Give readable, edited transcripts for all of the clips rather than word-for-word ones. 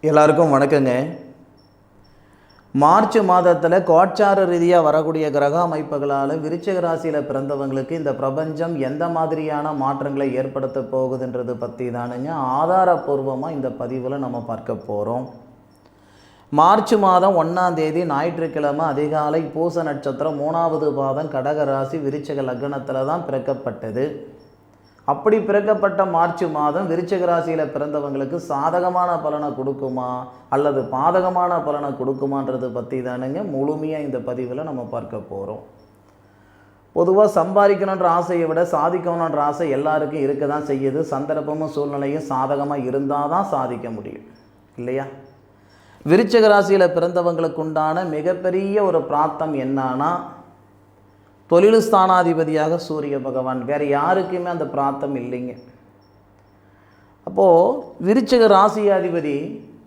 எல்லாருக்கும் வணக்கங்க. மார்ச் மாதத்தில் கோட்சார ரீதியாக வரக்கூடிய கிரக அமைப்புகளால் விருச்சிக ராசியில் பிறந்தவங்களுக்கு இந்த பிரபஞ்சம் எந்த மாதிரியான மாற்றங்களை ஏற்படுத்த போகுதுன்றது பற்றி தானுங்க ஆதாரபூர்வமாக இந்த பதிவில் நம்ம பார்க்க போகிறோம். மார்ச் மாதம் 1ஆம் தேதி ஞாயிற்றுக்கிழமை அதிகாலை பூச நட்சத்திரம் 3வது பாதம் கடக ராசி விருச்சிக லக்னத்தில் தான் பிறக்கப்பட்டது. அப்படி பிறக்கப்பட்ட மார்ச் மாதம் விருச்சிக ராசியில் பிறந்தவங்களுக்கு சாதகமான பலனை கொடுக்குமா அல்லது பாதகமான பலனை கொடுக்குமான்றது பற்றி தானுங்க முழுமையாக இந்த பதிவில் நம்ம பார்க்க போகிறோம். பொதுவாக சம்பாதிக்கணுன்ற ஆசையை விட சாதிக்கணுன்ற ஆசை எல்லாருக்கும் இருக்க தான் செய்யுது. சந்தர்ப்பமும் சூழ்நிலையும் சாதகமாக இருந்தால் தான் சாதிக்க முடியும் இல்லையா? விருச்சிக ராசியில் பிறந்தவங்களுக்கு உண்டான மிகப்பெரிய ஒரு பிராப்தம் என்னன்னா தொழில் ஸ்தானாதிபதியாக சூரிய பகவான். வேறு யாருக்குமே அந்த பிராப்தம் இல்லைங்க. அப்போது விருச்சிக ராசியாதிபதி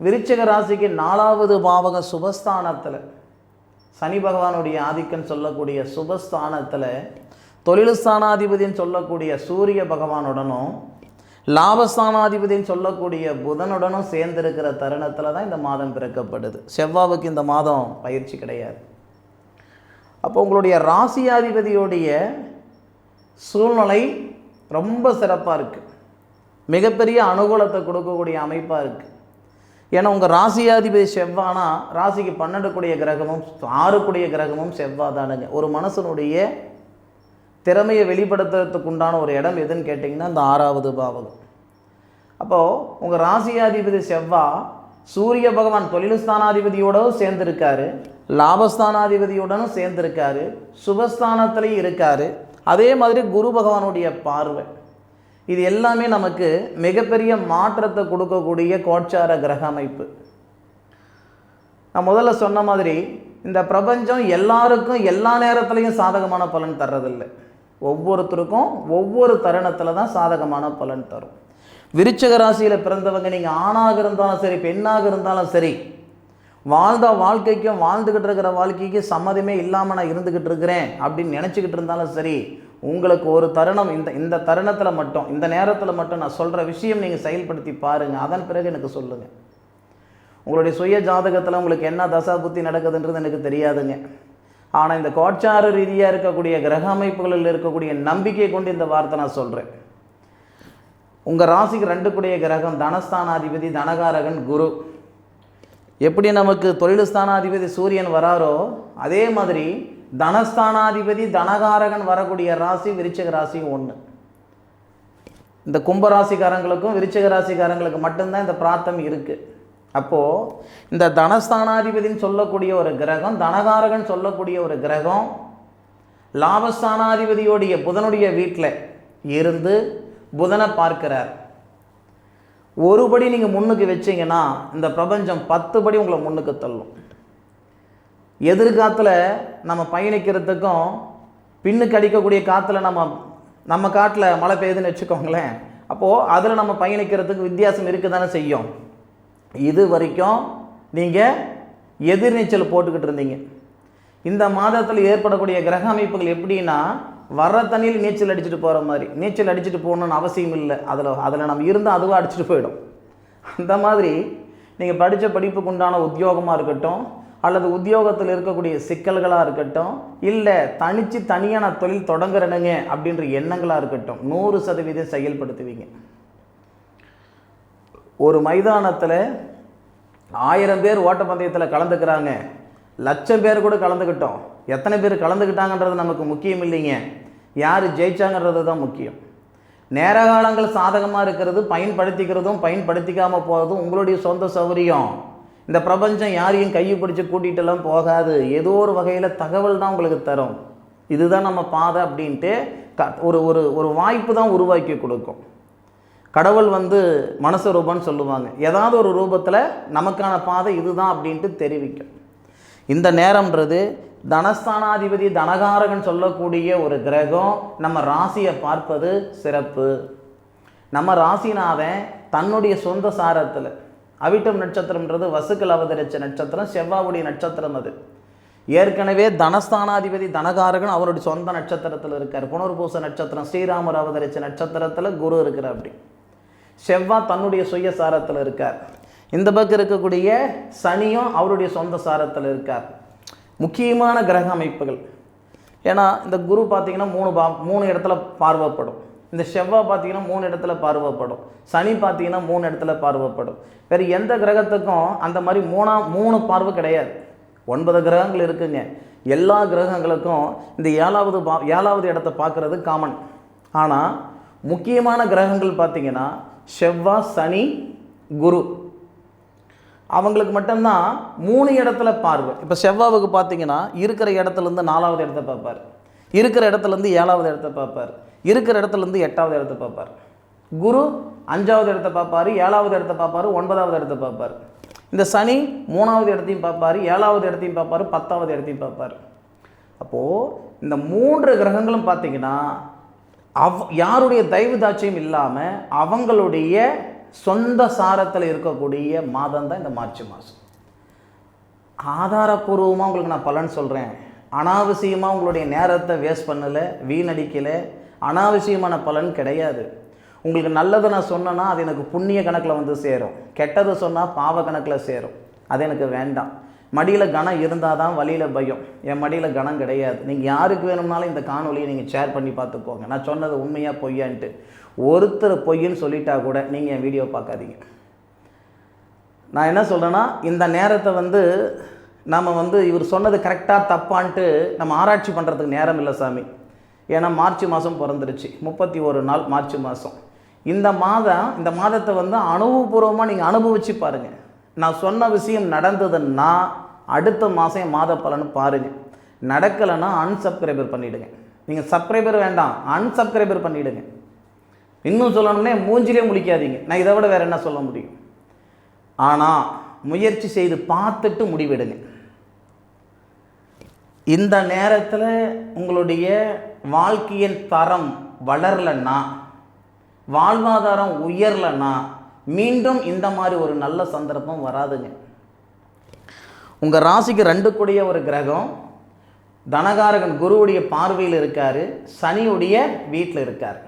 விருச்சிக ராசிக்கு 4வது பாவக சுபஸ்தானத்தில் சனி பகவானுடைய ஆதிக்கம் சொல்லக்கூடிய சுபஸ்தானத்தில் தொழில் ஸ்தானாதிபதின்னு சொல்லக்கூடிய சூரிய பகவானுடனும் லாபஸ்தானாதிபதின்னு சொல்லக்கூடிய புதனுடனும் சேர்ந்திருக்கிற தருணத்தில் தான் இந்த மாதம் பிறக்கப்படுது. செவ்வாவுக்கு இந்த மாதம் பயிற்சி கிடையாது. அப்போ உங்களுடைய ராசியாதிபதியோடைய சூழ்நிலை ரொம்ப சிறப்பாக இருக்குது. மிகப்பெரிய அனுகூலத்தை கொடுக்கக்கூடிய அமைப்பாக இருக்குது. ஏன்னா உங்கள் ராசியாதிபதி செவ்வானா ராசிக்கு 12 கூடிய கிரகமும் 6 கூடிய கிரகமும் செவ்வாய் தானுங்க. ஒரு மனுஷனுடைய திறமையை வெளிப்படுத்துறதுக்கு உண்டான ஒரு இடம் எதுன்னு கேட்டிங்கன்னா இந்த 6வது பாவகம். அப்போது உங்கள் ராசியாதிபதி செவ்வாய் சூரிய பகவான் தொழில் ஸ்தானாதிபதியோடவும் சேர்ந்துருக்காரு, லாபஸ்தானாதிபதியுடனும் சேர்ந்திருக்காரு, சுபஸ்தானத்திலையும் இருக்காரு. அதே மாதிரி குரு பகவானுடைய பார்வை, இது எல்லாமே நமக்கு மிகப்பெரிய மாற்றத்தை கொடுக்கக்கூடிய கோட்சார கிரக அமைப்பு. நான் முதல்ல சொன்ன மாதிரி இந்த பிரபஞ்சம் எல்லாருக்கும் எல்லா நேரத்துலையும் சாதகமான பலன் தர்றதில்லை. ஒவ்வொருத்தருக்கும் ஒவ்வொரு தருணத்தில் தான் சாதகமான பலன் தரும். விருச்சிக ராசியில் பிறந்தவங்க நீங்கள் ஆணாக இருந்தாலும் சரி பெண்ணாக இருந்தாலும் சரி, வாழ்ந்த வாழ்க்கைக்கும் வாழ்ந்துக்கிட்டு இருக்கிற வாழ்க்கைக்கு சம்மதமே இல்லாமல் நான் இருந்துக்கிட்டு இருக்கிறேன் அப்படின்னு நினச்சிக்கிட்டு இருந்தாலும் சரி, உங்களுக்கு ஒரு தருணம் இந்த தருணத்தில் மட்டும் இந்த நேரத்தில் மட்டும் நான் சொல்கிற விஷயம் நீங்கள் செயல்படுத்தி பாருங்கள். அதன் பிறகு எனக்கு சொல்லுங்கள். உங்களுடைய சுய ஜாதகத்தில் உங்களுக்கு என்ன தசா புத்தி நடக்குதுன்றது எனக்கு தெரியாதுங்க. ஆனால் இந்த கோட்சார ரீதியாக இருக்கக்கூடிய கிரக அமைப்புகளில் இருக்கக்கூடிய நம்பிக்கை கொண்டு இந்த வார்த்தை நான் சொல்கிறேன். உங்கள் ராசிக்கு 2 கூடிய கிரகம் தனஸ்தானாதிபதி தனகாரகன் குரு. எப்படி நமக்கு தொழில் ஸ்தானாதிபதி சூரியன் வராரோ அதே மாதிரி தனஸ்தானாதிபதி தனகாரகன் வரக்கூடிய ராசி விருச்சிக ராசி 1. இந்த கும்பராசிக்காரங்களுக்கும் விருச்சிக ராசிக்காரங்களுக்கு மட்டும்தான் இந்த பிராப்தம் இருக்குது. அப்போது இந்த தனஸ்தானாதிபதின்னு சொல்லக்கூடிய ஒரு கிரகம், தனகாரகன் சொல்லக்கூடிய ஒரு கிரகம் லாபஸ்தானாதிபதியோடைய புதனுடைய வீட்டில் இருந்து புதனை பார்க்கிறார். ஒரு படி நீங்கள் முன்னுக்கு வச்சிங்கன்னா இந்த பிரபஞ்சம் 10 படி உங்களை முன்னுக்கு தள்ளும். எதிர்காலத்தில் நம்ம பயணிக்கிறதுக்கும் பின்னுக்கு அடிக்கக்கூடிய காற்றுல நம்ம காட்டில் மழை பெய்யுதுன்னு வச்சுக்கோங்களேன். அப்போது அதில் நம்ம பயணிக்கிறதுக்கு வித்தியாசம் இருக்க தானே செய்யும். இது வரைக்கும் நீங்கள் எதிர்நீச்சல் போட்டுக்கிட்டு இருந்தீங்க. இந்த மாதத்தில் ஏற்படக்கூடிய கிரக அமைப்புகள் எப்படின்னா வர்ற தண்ணியில் நீச்சல் அடிச்சுட்டு போகிற மாதிரி. நீச்சல் அடிச்சுட்டு போகணுன்னு அவசியம் இல்லை. அதில் நம்ம இருந்தால் அதுவாக அடிச்சுட்டு போயிடும். அந்த மாதிரி நீங்கள் படித்த படிப்புக்கு உண்டான உத்தியோகமாக இருக்கட்டும், அல்லது உத்தியோகத்தில் இருக்கக்கூடிய சிக்கல்களாக இருக்கட்டும், இல்லை தனியாக நான் தொழில் தொடங்குறேனுங்க அப்படின்ற எண்ணங்களாக இருக்கட்டும், 100% செயல்படுத்துவீங்க. ஒரு மைதானத்தில் 1000 பேர் ஓட்டப்பந்தயத்தில் கலந்துக்கிறாங்க, 1,00,000 பேர் கூட கலந்துக்கிட்டோம். எத்தனை பேர் கலந்துக்கிட்டாங்கன்றது நமக்கு முக்கியம் இல்லைங்க, யார் ஜெயிச்சாங்கன்றது தான் முக்கியம். நேர காலங்கள் சாதகமாக இருக்கிறது பயன்படுத்திக்கிறதும் பயன்படுத்திக்காமல் போகிறதும் உங்களுடைய சொந்த சௌகரியம். இந்த பிரபஞ்சம் யாரையும் கையை பிடிச்சி கூட்டிகிட்டுலாம் போகாது. ஏதோ ஒரு வகையில் தகவல் தான் உங்களுக்கு தரும். இதுதான் நம்ம பாதை அப்படின்ட்டு ஒரு வாய்ப்பு தான் உருவாக்கி கொடுக்கும். கடவுள் மனசு ரூபம்னு சொல்லுவாங்க. ஏதாவது ஒரு ரூபத்தில் நமக்கான பாதை இதுதான் அப்படின்ட்டு தெரிவிக்கும். இந்த நேரம்ன்றது தனஸ்தானாதிபதி தனகாரகன் சொல்லக்கூடிய ஒரு கிரகம் நம்ம ராசியை பார்ப்பது சிறப்பு. நம்ம ராசிநாதன் தன்னுடைய சொந்த சாரத்தில் அவிட்டம் நட்சத்திரம்ன்றது வசுக்கள் அவதரித்த நட்சத்திரம், செவ்வாவுடைய நட்சத்திரம். அது ஏற்கனவே தனஸ்தானாதிபதி தனகாரகன் அவருடைய சொந்த நட்சத்திரத்தில் இருக்கார். புனர்பூச நட்சத்திரம் ஸ்ரீராமர் அவதரித்த நட்சத்திரத்தில் குரு இருக்கிறார். அப்படி செவ்வாய் தன்னுடைய சுயசாரத்தில் இருக்கார். இந்த பக்கம் இருக்கக்கூடிய சனியும் அவருடைய சொந்த சாரத்தில் இருக்கார். முக்கியமான கிரக அமைப்புகள். ஏன்னா இந்த குரு பார்த்திங்கன்னா 3 இடத்துல பார்வைப்படும். இந்த செவ்வாய் பார்த்திங்கன்னா 3 இடத்துல பார்வைப்படும். சனி பார்த்திங்கன்னா 3 இடத்துல பார்வைப்படும். வேறு எந்த கிரகத்துக்கும் அந்த மாதிரி 3 பார்வை கிடையாது. 9 கிரகங்கள் இருக்குங்க. எல்லா கிரகங்களுக்கும் இந்த 7வது இடத்தை பார்க்குறது காமன். ஆனால் முக்கியமான கிரகங்கள் பார்த்திங்கன்னா செவ்வாய், சனி, குரு, அவங்களுக்கு மட்டும்தான் 3 இடத்துல பார்வை. இப்போ செவ்வாவுக்கு பார்த்தீங்கன்னா இருக்கிற இடத்துலேருந்து 4வது இடத்த பார்ப்பார், இருக்கிற இடத்துலேருந்து 7வது இடத்த பார்ப்பார், இருக்கிற இடத்துலேருந்து 8வது இடத்த பார்ப்பார். குரு 5வது இடத்த பார்ப்பார், 7வது இடத்த பார்ப்பார், 9வது இடத்த பார்ப்பார். இந்த சனி 3வது இடத்தையும் பார்ப்பார், 7வது இடத்தையும் பார்ப்பார், 10வது இடத்தையும் பார்ப்பார். அப்போது இந்த 3 கிரகங்களும் பார்த்தீங்கன்னா யாருடைய தயவு தாட்சியம் இல்லாமல் அவங்களுடைய சொந்த சாரத்தில் இருக்கக்கூடிய மாதம் தான் இந்த மார்ச் மாதம். ஆதாரப்பூர்வமாக உங்களுக்கு நான் பலன் சொல்கிறேன். அனாவசியமாக உங்களுடைய நேரத்தை வேஸ்ட் பண்ணலை, வீணடிக்கலை. அனாவசியமான பலன் கிடையாது. உங்களுக்கு நல்லதை நான் சொன்னேன்னா அது எனக்கு புண்ணிய கணக்கில் வந்து சேரும், கெட்டது சொன்னால் பாவ கணக்கில் சேரும். அது எனக்கு வேண்டாம். மடியில் கணம் இருந்தால் தான் வழியில் பயம். என் மடியில் கணம் கிடையாது. நீங்கள் யாருக்கு வேணும்னாலும் இந்த காணொலியை நீங்கள் ஷேர் பண்ணி பார்த்துக்கோங்க. நான் சொன்னது உண்மையாக பொய்யான்ட்டு. ஒருத்தர் பொய்ன்னு சொல்லிட்டா கூட நீங்கள் என் வீடியோ பார்க்காதீங்க. நான் என்ன சொல்கிறேன்னா, இந்த நேரத்தை நம்ம இவர் சொன்னது கரெக்டாக தப்பான்ட்டு நம்ம ஆராய்ச்சி பண்ணுறதுக்கு நேரம் இல்லை சாமி. ஏன்னா மார்ச் மாதம் பிறந்துருச்சு, 31 நாள் மார்ச் மாதம். இந்த மாதத்தை அனுபவபூர்வமாக நீங்கள் அனுபவித்து பாருங்கள். நான் சொன்ன விஷயம் நடந்ததுன்னா அடுத்த மாதம் என் மாத பலன் பாருங்கள். நடக்கலைன்னா அன்சப்ஸ்கிரைபர் பண்ணிவிடுங்க. நீங்கள் சப்ஸ்கிரைபர் வேண்டாம், அன்சப்ஸ்கிரைபர் பண்ணிவிடுங்க. இன்னும் சொல்லணும்னே மூஞ்சிலே முழிக்காதீங்க. நான் இதை விட வேறு என்ன சொல்ல முடியும்? ஆனால் முயற்சி செய்து பார்த்துட்டு முடிவெடுங்க. இந்த நேரத்தில் உங்களுடைய வாழ்க்கையின் தரம் வளரலைன்னா, வாழ்வாதாரம் உயரலைன்னா மீண்டும் இந்த மாதிரி ஒரு நல்ல சந்தர்ப்பம் வராதுங்க. உங்கள் ராசிக்கு 2 கூடிய ஒரு கிரகம் தனகாரகன் குருவுடைய பார்வையில் இருக்கார், சனியுடைய வீட்டில் இருக்கார்.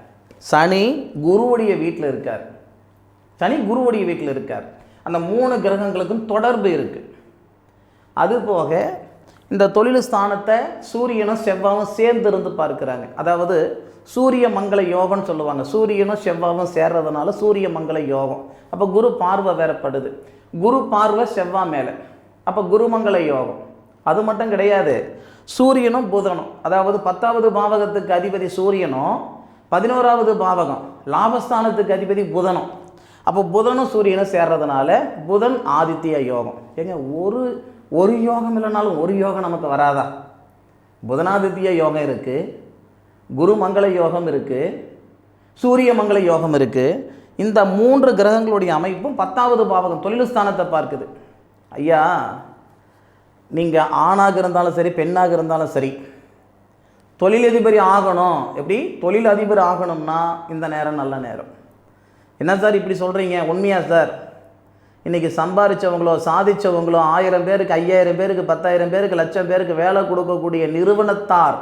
சனி குருவுடைய வீட்டில் இருக்கார், சனி குருவுடைய வீட்டில் இருக்கார். அந்த 3 கிரகங்களுக்கும் தொடர்பு இருக்குது. அதுபோக இந்த தொழில் ஸ்தானத்தை சூரியனும் செவ்வாயும் சேர்ந்து இருந்து பார்க்குறாங்க. அதாவது சூரிய மங்கள யோகம்னு சொல்லுவாங்க. சூரியனும் செவ்வாயும் சேர்றதுனால சூரிய மங்கள யோகம். அப்போ குரு பார்வை வேறப்படுது, குரு பார்வை செவ்வாய் மேலே, அப்போ குருமங்கள யோகம். அது மட்டும் கிடையாது, சூரியனும் புதனும், அதாவது 10வது பாவகத்துக்கு அதிபதி சூரியனும் 11வது பாவகம் லாபஸ்தானத்துக்கு அதிபதி புதனும். அப்போ புதனும் சூரியனும் சேர்றதுனால புதன் ஆதித்ய யோகம். ஏங்க ஒரு யோகம் இல்லைனாலும் ஒரு யோகம் நமக்கு வராதா? புதனாதித்ய யோகம் இருக்குது, குருமங்கள யோகம் இருக்குது, சூரிய மங்கள யோகம் இருக்குது. இந்த 3 கிரகங்களுடைய அமைப்பும் 10வது பாவகம் தொழில் ஸ்தானத்தை பார்க்குது. ஐயா, நீங்கள் ஆணாக இருந்தாலும் சரி, பெண்ணாக இருந்தாலும் சரி, தொழிலதிபதி ஆகணும். எப்படி தொழில் அதிபர் ஆகணும்னா இந்த நேரம் நல்ல நேரம். என்ன சார் இப்படி சொல்கிறீங்க? உண்மையா சார்? இன்றைக்கி சம்பாதிச்சவங்களோ சாதித்தவங்களோ 1000 பேருக்கு, 5000 பேருக்கு, 10,000 பேருக்கு, 1,00,000 பேருக்கு வேலை கொடுக்கக்கூடிய நிறுவனத்தார்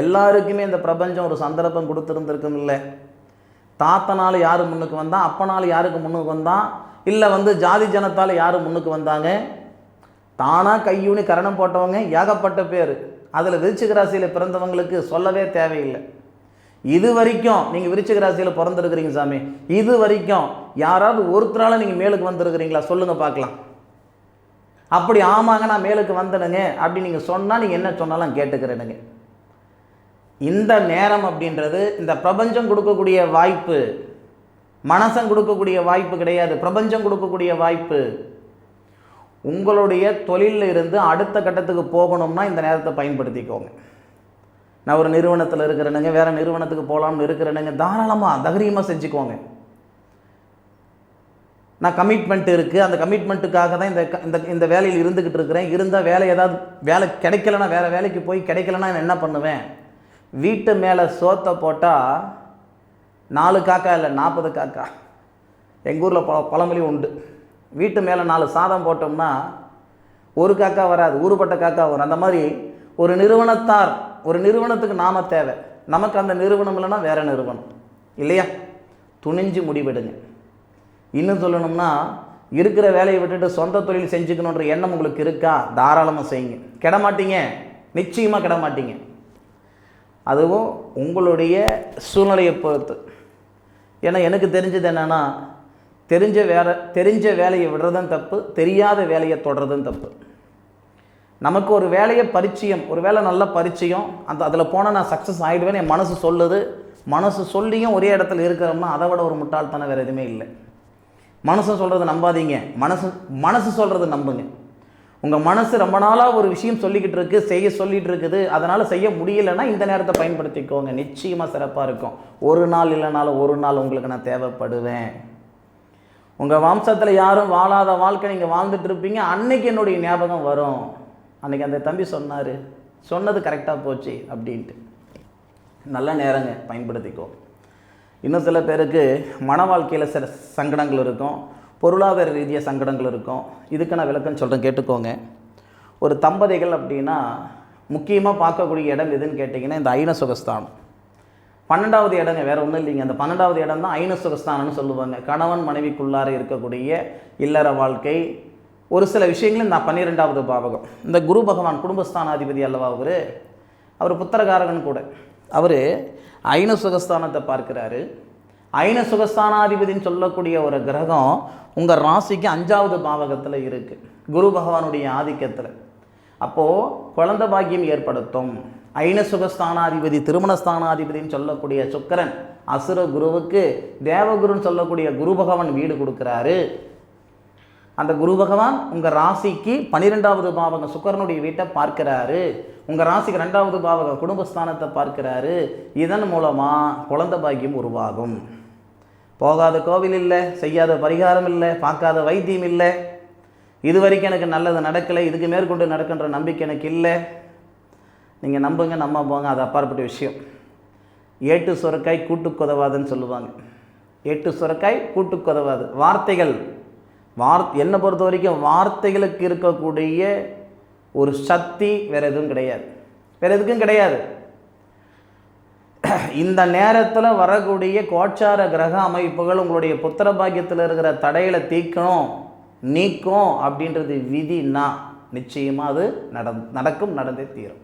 எல்லாருக்குமே இந்த பிரபஞ்சம் ஒரு சந்தர்ப்பம் கொடுத்துருந்துருக்கும். இல்லை தாத்தனால் யார் முன்னுக்கு வந்தால், அப்பனால் யாருக்கு முன்னுக்கு வந்தான், இல்லை ஜாதி ஜனத்தால் யார் முன்னுக்கு வந்தாங்க? தானாக கையூனி கரணம் போட்டவங்க ஏகப்பட்ட பேர். அதில் விருச்சிக ராசியில் பிறந்தவங்களுக்கு சொல்லவே தேவையில்லை. இது வரைக்கும் நீங்கள் விருச்சிக ராசியில் பிறந்திருக்கிறீங்க சாமி, இது வரைக்கும் யாராவது ஒருத்தரால் நீங்கள் மேலுக்கு வந்திருக்கிறீங்களா? சொல்லுங்கள் பார்க்கலாம். அப்படி ஆமாங்க நான் மேலுக்கு வந்தனுங்க அப்படி நீங்கள் சொன்னால் நீங்கள் என்ன சொன்னாலும் கேட்டுக்கிறேனுங்க. இந்த நேரம் அப்படின்றது இந்த பிரபஞ்சம் கொடுக்கக்கூடிய வாய்ப்பு, மனசன் கொடுக்கக்கூடிய வாய்ப்பு கிடையாது, பிரபஞ்சம் கொடுக்கக்கூடிய வாய்ப்பு. உங்களுடைய தொழிலில் இருந்து அடுத்த கட்டத்துக்கு போகணும்னா இந்த நேரத்தை பயன்படுத்திக்கோங்க. நான் ஒரு நிறுவனத்தில் இருக்கிறேனுங்க, வேறு நிறுவனத்துக்கு போகலாம்னு இருக்கிறேனுங்க, தாராளமாக தைரியமாக செஞ்சுக்கோங்க. நான் கமிட்மெண்ட் இருக்குது, அந்த கமிட்மெண்ட்டுக்காக தான் இந்த வேலையில் இருந்துக்கிட்டு இருக்கிறேன். இருந்தால் வேலை கிடைக்கலன்னா வேறு வேலைக்கு போய் கிடைக்கலன்னா என்ன பண்ணுவேன்? வீட்டு மேலே சோத்தை போட்டால் 4 காக்கா இல்லை 40 காக்கா. எங்கள் ஊரில் பழமொழி உண்டு. வீட்டு மேலே 4 சாதம் போட்டோம்னா ஒரு காக்கா வராது, ஊருப்பட்ட காக்கா வரும். அந்த மாதிரி ஒரு நிறுவனத்தார், ஒரு நிறுவனத்துக்கு நாம தேவை. நமக்கு அந்த நிறுவனம் இல்லைன்னா வேறு நிறுவனம் இல்லையா? துணிஞ்சு முடிவெடுங்க. இன்னும் சொல்லணும்னா இருக்கிற வேலையை விட்டுட்டு சொந்த தொழில் செஞ்சுக்கணுன்ற எண்ணம் உங்களுக்கு இருக்கா? தாராளமாக செய்யுங்க. கெடமாட்டீங்க, நிச்சயமாக கெடமாட்டீங்க. அதுவும் உங்களுடைய சூழ்நிலையை பொறுத்து. ஏன்னா எனக்கு தெரிஞ்சது என்னென்னா, தெரிஞ்ச வேலையை விடுறதும் தப்பு, தெரியாத வேலையை தொடர்றதும் தப்பு. நமக்கு ஒரு வேலையை பரிச்சயம், ஒரு வேலை நல்ல பரிச்சயம், அதில் போனால் நான் சக்ஸஸ் ஆகிடுவேன்னு என் மனசு சொல்லுது. மனசு சொல்லியும் ஒரே இடத்துல இருக்கிறோம்னா அதை விட ஒரு முட்டாள்தனம் வேறு எதுவுமே இல்லை. மனசு சொல்கிறது நம்பாதீங்க, மனசு சொல்கிறது நம்புங்க. உங்கள் மனசு ரொம்ப நாளாக ஒரு விஷயம் சொல்லிக்கிட்டு இருக்குது, செய்ய சொல்லிகிட்டு இருக்குது, அதனால் செய்ய முடியலைன்னா இந்த நேரத்தை பயன்படுத்திக்கோங்க. நிச்சயமாக சிறப்பாக இருக்கும். ஒரு நாள் இல்லைனாலும் ஒரு நாள் உங்களுக்கு நான் தேவைப்படுவேன். உங்கள் வம்சத்தில் யாரும் வாழாத வாழ்க்கை நீங்கள் வாழ்ந்துட்டு இருப்பீங்க. அன்னைக்கு என்னுடைய ஞாபகம் வரும். அன்றைக்கி அந்த தம்பி சொன்னது கரெக்டாக போச்சு அப்படின்ட்டு. நல்ல நேரங்க, பயன்படுத்திக்கோ. இன்னும் சில பேருக்கு மன வாழ்க்கையில் சில சங்கடங்கள் இருக்கும், பொருளாதார ரீதியாக சங்கடங்கள் இருக்கும். இதுக்கு நான் விளக்கம் சொல்கிறேன், கேட்டுக்கோங்க. ஒரு தம்பதிகள் அப்படின்னா முக்கியமாக பார்க்கக்கூடிய இடம் எதுன்னு கேட்டிங்கன்னா இந்த ஐன சுகஸ்தானம். 12வது இடங்க, வேறு ஒன்றும் இல்லைங்க. அந்த 12வது இடம் தான் ஐன சுகஸ்தானம்னு சொல்லுவாங்க. கணவன் மனைவிக்குள்ளார இருக்கக்கூடிய இல்லற வாழ்க்கை, ஒரு சில விஷயங்களும் இந்த 12வது பாவகம். இந்த குரு பகவான் குடும்பஸ்தானாதிபதி அல்லவா, அவர் புத்திரகாரகன் கூட. அவர் ஐன சுகஸ்தானத்தை பார்க்கிறாரு. ஐன சுகஸ்தானாதிபதினு சொல்லக்கூடிய ஒரு கிரகம் உங்கள் ராசிக்கு 5வது பாவகத்தில் இருக்குது, குரு பகவானுடைய ஆதிக்கத்தில். அப்போது குழந்தை பாக்கியம் ஏற்படுத்தும். ஐன சுகஸ்தானாதிபதி திருமணஸ்தானாதிபதினு சொல்லக்கூடிய சுக்கிரன் அசுர குருவுக்கு தேவகுருன்னு சொல்லக்கூடிய குரு பகவான் வீடு கொடுக்குறாரு. அந்த குரு பகவான் உங்கள் ராசிக்கு 12வது பாவகம் சுக்கிரனுடைய வீட்டை பார்க்கிறாரு. உங்கள் ராசிக்கு 2வது பாவகம் குடும்பஸ்தானத்தை பார்க்கிறாரு. இதன் மூலமாக குழந்தை பாக்கியம் உருவாகும். போகாத கோவில் இல்லை, செய்யாத பரிகாரம் இல்லை, பார்க்காத வைத்தியம் இல்லை, இது வரைக்கும் எனக்கு நல்லது நடக்கலை, இதுக்கு மேற்கொண்டு நடக்கின்ற நம்பிக்கை எனக்கு இல்லை. நீங்கள் நம்புங்க, நம்ம போங்க, அது அப்பாற்பட்ட விஷயம். ஏட்டு சுரக்காய் கூட்டுக்குதவாதுன்னு சொல்லுவாங்க. ஏட்டு சுரக்காய் கூட்டுக்குதவாது. வார்த்தைகள் என்னை பொறுத்த வரைக்கும் வார்த்தைகளுக்கு இருக்கக்கூடிய ஒரு சக்தி வேறு எதுவும் கிடையாது, வேறு எதுக்கும் கிடையாது. இந்த நேரத்தில் வரக்கூடிய கோச்சார கிரக அமைப்புகள் உங்களுடைய புத்திர பாக்கியத்தில் இருக்கிற தடைகளை நீக்கும் அப்படின்றது விதினா நிச்சயமாக அது நடக்கும், நடந்தே தீரும்.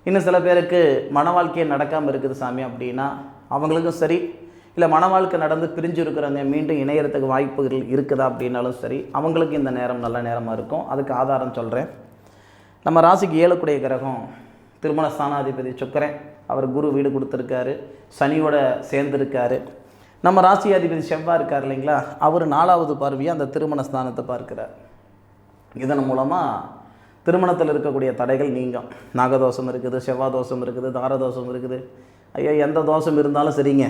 இன்னும் சில பேருக்கு மன வாழ்க்கையை நடக்காமல் இருக்குது சாமி அப்படின்னா அவங்களுக்கும் சரி, இல்லை மன வாழ்க்கை நடந்து பிரிஞ்சு இருக்கிறவங்க மீண்டும் இணையறதுக்கு வாய்ப்புகள் இருக்குதா அப்படின்னாலும் சரி, அவங்களுக்கு இந்த நேரம் நல்ல நேரமாக இருக்கும். அதுக்கு ஆதாரம் சொல்கிறேன். நம்ம ராசிக்கு 7க்குடைய கிரகம் திருமண ஸ்தானாதிபதி சுக்கிரன், அவர் குரு வீடு கொடுத்துருக்காரு, சனியோட சேர்ந்துருக்காரு. நம்ம ராசி அதிபதி செவ்வாய் இருக்கார் இல்லைங்களா, அவர் 4வது பார்வையாக அந்த திருமண ஸ்தானத்தை பார்க்கிறார். இதன் மூலமாக திருமணத்தில் இருக்கக்கூடிய தடைகள் நீங்கும். நாகதோஷம் இருக்குது, செவ்வாய் தோஷம் இருக்குது, தாரதோஷம் இருக்குது. ஐயா, எந்த தோஷம் இருந்தாலும் சரிங்க,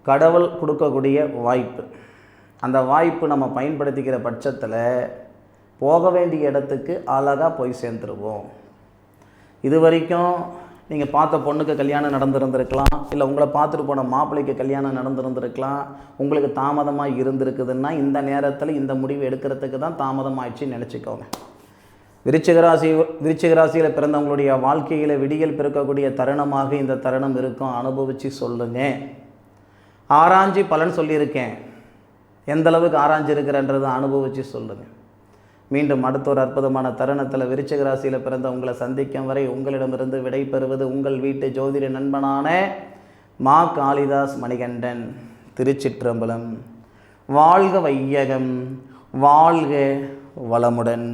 கடவுள் கொடுக்கக்கூடிய வாய்ப்பு. அந்த வாய்ப்பு நம்ம பயன்படுத்திக்கிற பட்சத்தில் போக வேண்டிய இடத்துக்கு அழகாக போய் சேர்ந்துருவோம். இது வரைக்கும் நீங்கள் பார்த்த பொண்ணுக்கு கல்யாணம் நடந்திருந்திருக்கலாம், இல்லை உங்களை பார்த்துட்டு போன மாப்பிள்ளைக்கு கல்யாணம் நடந்திருந்திருக்கலாம். உங்களுக்கு தாமதமாக இருந்திருக்குதுன்னா இந்த நேரத்தில் இந்த முடிவு எடுக்கிறதுக்கு தான் தாமதமாகிடுச்சின்னு நினச்சிக்கோங்க. விருச்சிக ராசியில் பிறந்தவங்களுடைய வாழ்க்கையில் விடியல் பிறக்கக்கூடிய தருணமாக இந்த தருணம் இருக்கும். அனுபவித்து சொல்லுங்கள். ஆராய்ச்சி பலன் சொல்லியிருக்கேன், எந்தளவுக்கு ஆராய்ச்சி இருக்கிறன்றதை அனுபவித்து சொல்லுங்கள். மீண்டும் அடுத்த ஒரு அற்புதமான தருணத்தில் விருச்சிக ராசியில் பிறந்த உங்களை சந்திக்கும் வரை உங்களிடமிருந்து விடை பெறுவது உங்கள் வீட்டு ஜோதிட நண்பனான மா காளிதாஸ் மணிகண்டன். திருச்சிற்றம்பலம். வாழ்க வையகம், வாழ்க வளமுடன்.